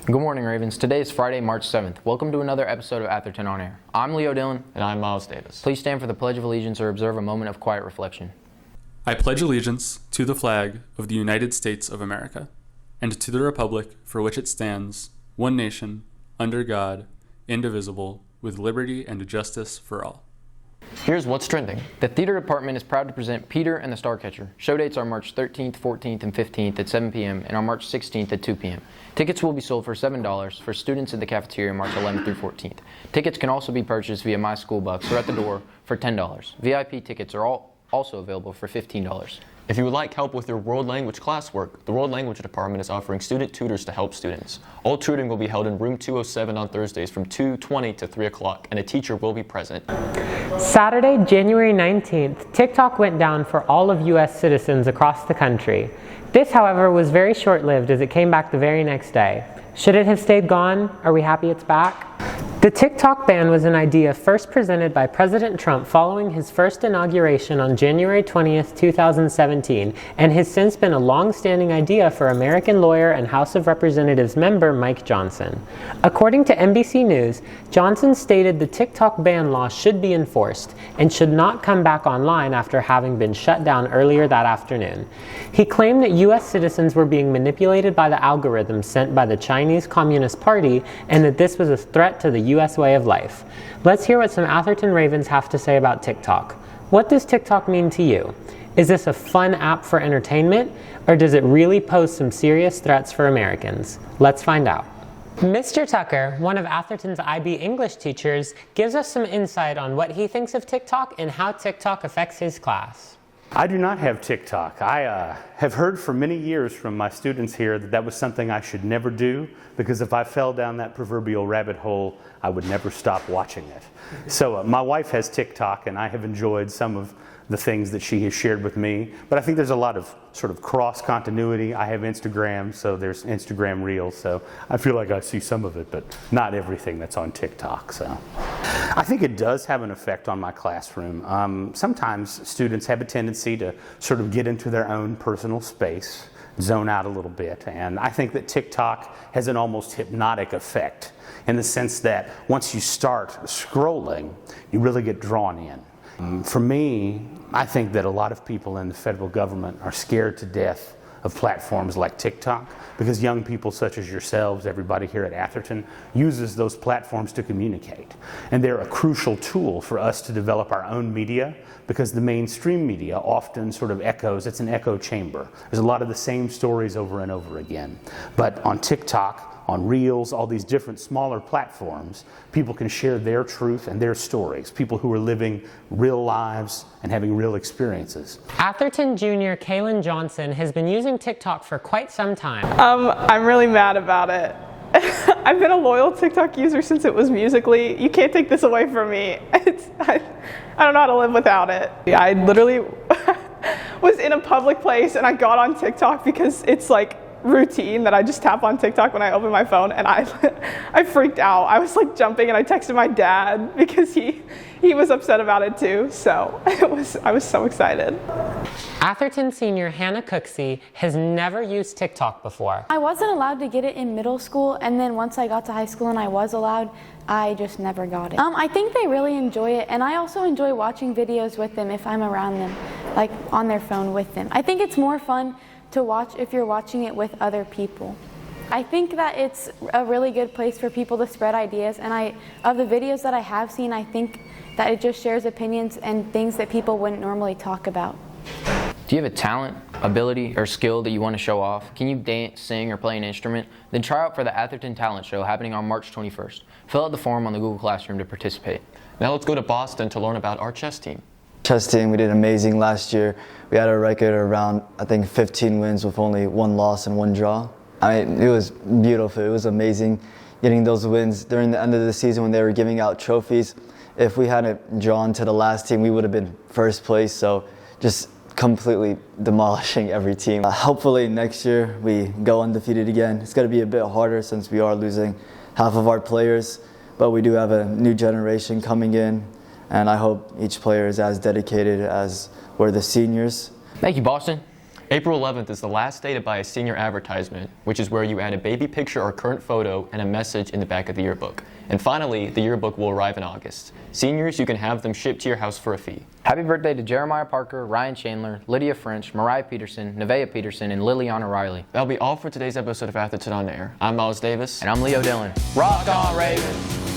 Good morning, Ravens. Today is Friday, March 7th. Welcome to another episode of Atherton On Air. I'm Leo Dillon. And I'm Miles Davis. Please stand for the Pledge of Allegiance or observe a moment of quiet reflection. I pledge allegiance to the flag of the United States of America, and to the republic for which it stands, one nation, under God, indivisible, with liberty and justice for all. Here's what's trending. The theater department is proud to present Peter and the Starcatcher. Show dates are March 13th, 14th, and 15th at 7 p.m. and on March 16th at 2 p.m. Tickets will be sold for $7 for students in the cafeteria March 11th through 14th. Tickets can also be purchased via My School Bucks or at the door for $10. VIP tickets are also available for $15. If you would like help with your world language classwork, the World Language Department is offering student tutors to help students. All tutoring will be held in room 207 on Thursdays from 2:20 to 3 o'clock, and a teacher will be present. Saturday, January 19th, TikTok went down for all of U.S. citizens across the country. This, however, was very short-lived as it came back the very next day. Should it have stayed gone? Are we happy it's back? The TikTok ban was an idea first presented by President Trump following his first inauguration on January 20th, 2017, and has since been a long-standing idea for American lawyer and House of Representatives member Mike Johnson. According to NBC News, Johnson stated the TikTok ban law should be enforced and should not come back online after having been shut down earlier that afternoon. He claimed that U.S. citizens were being manipulated by the algorithms sent by the Chinese Communist Party and that this was a threat to the U.S. way of life. Let's hear what some Atherton Ravens have to say about TikTok. What does TikTok mean to you? Is this a fun app for entertainment, or does it really pose some serious threats for Americans? Let's find out. Mr. Tucker, one of Atherton's IB English teachers, gives us some insight on what he thinks of TikTok and how TikTok affects his class. I do not have TikTok. I have heard for many years from my students here that that was something I should never do, because if I fell down that proverbial rabbit hole, I would never stop watching it. So my wife has TikTok, and I have enjoyed some of the things that she has shared with me, but I think there's a lot of sort of cross continuity. I have Instagram, so there's Instagram Reels, so I feel like I see some of it, but not everything that's on TikTok. So I think it does have an effect on my classroom. Sometimes students have a tendency to sort of get into their own personal space, zone out a little bit, and I think that TikTok has an almost hypnotic effect in the sense that once you start scrolling, you really get drawn in. For me, I think that a lot of people in the federal government are scared to death of platforms like TikTok because young people such as yourselves, everybody here at Atherton, uses those platforms to communicate. And they're a crucial tool for us to develop our own media because the mainstream media often sort of echoes, it's an echo chamber. There's a lot of the same stories over and over again. But on TikTok, on Reels, all these different smaller platforms, people can share their truth and their stories, people who are living real lives and having real experiences. Atherton Jr. Kalen Johnson has been using TikTok for quite some time. I'm really mad about it. I've been a loyal TikTok user since it was Musical.ly. You can't take this away from me. I don't know how to live without it. I literally was in a public place and I got on TikTok because it's like routine that I just tap on TikTok when I open my phone, and I freaked out. I was like jumping, and I texted my dad because he was upset about it too. So I was so excited. Atherton senior Hannah Cooksey has never used TikTok before. I wasn't allowed to get it in middle school, and then once I got to high school and I was allowed, I just never got it. I think they really enjoy it, and I also enjoy watching videos with them if I'm around them, like on their phone with them. I think it's more fun to watch if you're watching it with other people. I think that it's a really good place for people to spread ideas, and of the videos that I have seen, I think that it just shares opinions and things that people wouldn't normally talk about. Do you have a talent, ability, or skill that you want to show off? Can you dance, sing, or play an instrument? Then try out for the Atherton Talent Show happening on March 21st. Fill out the form on the Google Classroom to participate. Now let's go to Boston to learn about our chess team. Chess team, we did amazing last year. We had a record around, I think, 15 wins with only 1 loss and 1 draw. I mean, it was beautiful. It was amazing getting those wins during the end of the season when they were giving out trophies. If we hadn't drawn to the last team, we would have been first place. So just completely demolishing every team. Hopefully next year we go undefeated again. It's going to be a bit harder since we are losing half of our players, but we do have a new generation coming in. And I hope each player is as dedicated as were the seniors. Thank you, Boston. April 11th is the last day to buy a senior advertisement, which is where you add a baby picture or current photo and a message in the back of the yearbook. And finally, the yearbook will arrive in August. Seniors, you can have them shipped to your house for a fee. Happy birthday to Jeremiah Parker, Ryan Chandler, Lydia French, Mariah Peterson, Nevaeh Peterson, and Liliana Riley. That'll be all for today's episode of Atherton On Air. I'm Miles Davis. And I'm Leo Dillon. Rock on, Ravens!